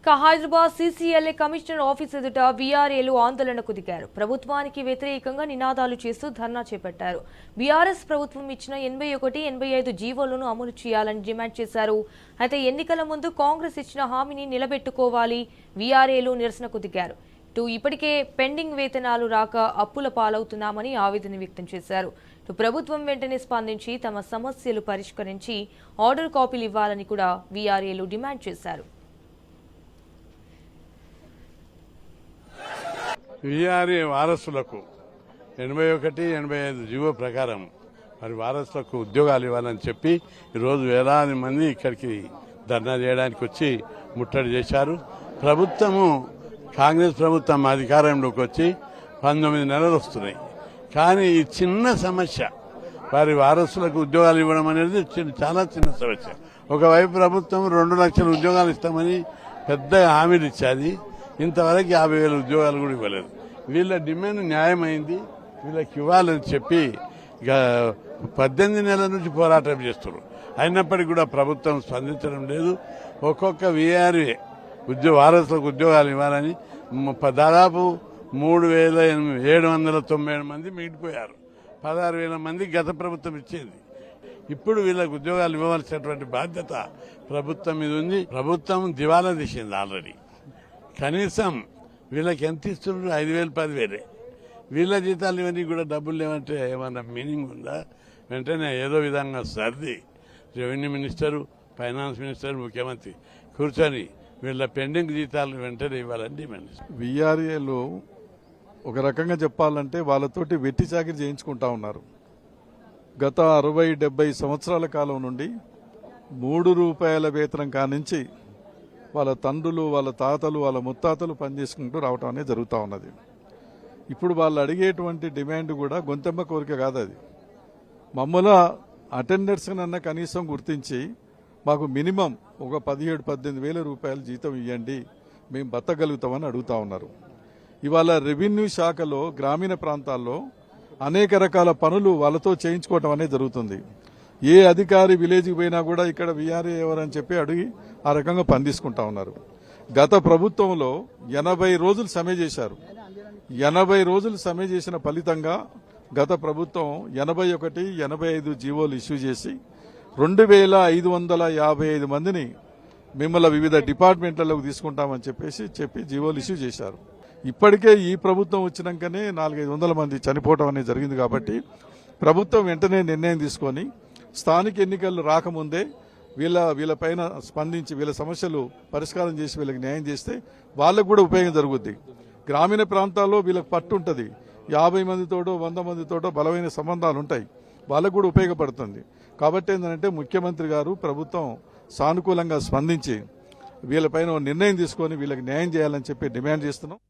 Hyderabad CCLA commissioner office ఎదుట వీఆర్ఏలు ఆందోళనకు దిగారు. ప్రభుత్వానికి వ్యతిరేకంగా నినాదాలు చేస్తూ ధర్నా చేపట్టారు. బీఆర్ఎస్ ప్రభుత్వం ఇచ్చిన 81, 85 జీవోలను అమలు చేయాలని డిమాండ్ చేశారు. అయితే ఎన్నికల ముందు కాంగ్రెస్ ఇచ్చిన హామీని నిలబెట్టుకోవాలి వీఆర్ఏలు నిరసనకు దిగారు. ఇప్పటికే పెండింగ్ వేతనాలు రాక అప్పుల పాలవుతున్నామని ఆవేదన వ్యక్తం చేశారు. ప్రభుత్వం వెంటనే స్పందించి తమ సమస్యలు పరిష్కరించి ఆర్డర్ కాపీలు ఇవ్వాలని కూడా వీఆర్ఏలు డిమాండ్ చేశారు. వీఆర్ఏ వారసులకు 81, 85 జీవో ప్రకారం మరి వారసులకు ఉద్యోగాలు ఇవ్వాలని చెప్పి ఈరోజు వేలాది మంది ఇక్కడికి ధర్నా చేయడానికి వచ్చి ముట్టడి చేశారు. ప్రభుత్వము కాంగ్రెస్ ప్రభుత్వం అధికారంలోకి వచ్చి 19 నెలలు వస్తున్నాయి. కానీ ఈ చిన్న సమస్య వారి వారసులకు ఉద్యోగాలు ఇవ్వడం అనేది చాలా చిన్న సమస్య. ఒకవైపు ప్రభుత్వం 2 లక్షల ఉద్యోగాలు ఇస్తామని పెద్ద హామీలు ఇచ్చేది. ఇంతవరకు 50,000 ఉద్యోగాలు కూడా ఇవ్వలేదు. వీళ్ళ డిమాండ్ న్యాయమైంది, వీళ్ళకి ఇవ్వాలని చెప్పి 18 నెలల నుంచి పోరాటం చేస్తున్నారు. అయినప్పటికీ కూడా ప్రభుత్వం స్పందించడం లేదు. ఒక్కొక్క వీఆర్ఏ వారసులకు ఉద్యోగాలు ఇవ్వాలని దాదాపు 3,797 మంది మిగిలిపోయారు. 16,000 మంది గత ప్రభుత్వం ఇచ్చింది. ఇప్పుడు వీళ్ళకు ఉద్యోగాలు ఇవ్వవలసినటువంటి బాధ్యత ప్రభుత్వం మీద ఉంది. ప్రభుత్వం దివాలా తీసింది ఆల్రెడీ. కనీసం వీళ్ళకి ఎంత ఇస్తున్నారు? 5,000, 10,000. వీళ్ళ జీతాలు ఇవన్నీ కూడా డబ్బులు లేవంటే ఏమన్నా మీనింగ్ ఉందా? వెంటనే ఏదో విధంగా సర్ది రెవెన్యూ మినిస్టరు, ఫైనాన్స్ మినిస్టర్, ముఖ్యమంత్రి కూర్చొని వీళ్ళ పెండింగ్ జీతాలు వెంటనే ఇవ్వాలని డిమాండ్ చేస్తారు. వీఆర్ఏలు ఒక రకంగా చెప్పాలంటే వాళ్ళతోటి వెట్టి చాకిరి చేయించుకుంటా ఉన్నారు. గత 60-70 సంవత్సరాల కాలం నుండి ₹3 వేతనం కానించి వాళ్ళ తండ్రులు, వాళ్ళ తాతలు, వాళ్ళ ముత్తాతలు పనిచేసుకుంటూ రావటం అనేది జరుగుతూ ఉన్నది. ఇప్పుడు వాళ్ళు అడిగేటువంటి డిమాండ్ కూడా గొంతెమ్మ కోరిక కాదు. అది మమ్మల్ని అటెండర్స్నన్నా కనీసం గుర్తించి మాకు మినిమం ఒక 17-18 వేల రూపాయలు జీతం ఇవ్వండి, మేము బతకగలుగుతామని అడుగుతా ఉన్నారు. ఇవాళ రెవెన్యూ శాఖలో గ్రామీణ ప్రాంతాల్లో అనేక రకాల పనులు వాళ్ళతో చేయించుకోవటం అనేది జరుగుతుంది. ఏ అధికారి విలేజ్కి పోయినా కూడా ఇక్కడ వీఆర్ఏ ఎవరని చెప్పి అడిగి ఆ రకంగా పనితీసుకుంటా ఉన్నారు. గత ప్రభుత్వంలో 80 రోజులు సమ్మె చేశారు. 80 రోజులు సమ్మె చేసిన ఫలితంగా గత ప్రభుత్వం 81, 85 జీవోలు ఇష్యూ చేసి 2,555 మందిని మిమ్మల్ని వివిధ డిపార్ట్మెంట్లకు తీసుకుంటామని చెప్పి జీవోలు ఇష్యూ చేశారు. ఇప్పటికే ఈ ప్రభుత్వం వచ్చినాకనే 400-500 మంది చనిపోవడం అనేది జరిగింది. కాబట్టి ప్రభుత్వం వెంటనే నిర్ణయం తీసుకొని స్థానిక ఎన్నికలు రాకముందే వీళ్ళపైన స్పందించి వీళ్ళ సమస్యలు పరిష్కారం చేసి వీళ్ళకి న్యాయం చేస్తే వాళ్ళకు కూడా ఉపయోగం జరుగుద్ది. గ్రామీణ ప్రాంతాల్లో వీళ్ళకి పట్టు ఉంటుంది. 50 మందితోటో 100 మందితోటో బలమైన సంబంధాలు ఉంటాయి. వాళ్ళకు కూడా ఉపయోగపడుతుంది. కాబట్టి ఏంటంటే ముఖ్యమంత్రి గారు ప్రభుత్వం సానుకూలంగా స్పందించి వీళ్ళపైన నిర్ణయం తీసుకొని వీళ్ళకి న్యాయం చేయాలని చెప్పి డిమాండ్ చేస్తున్నాం.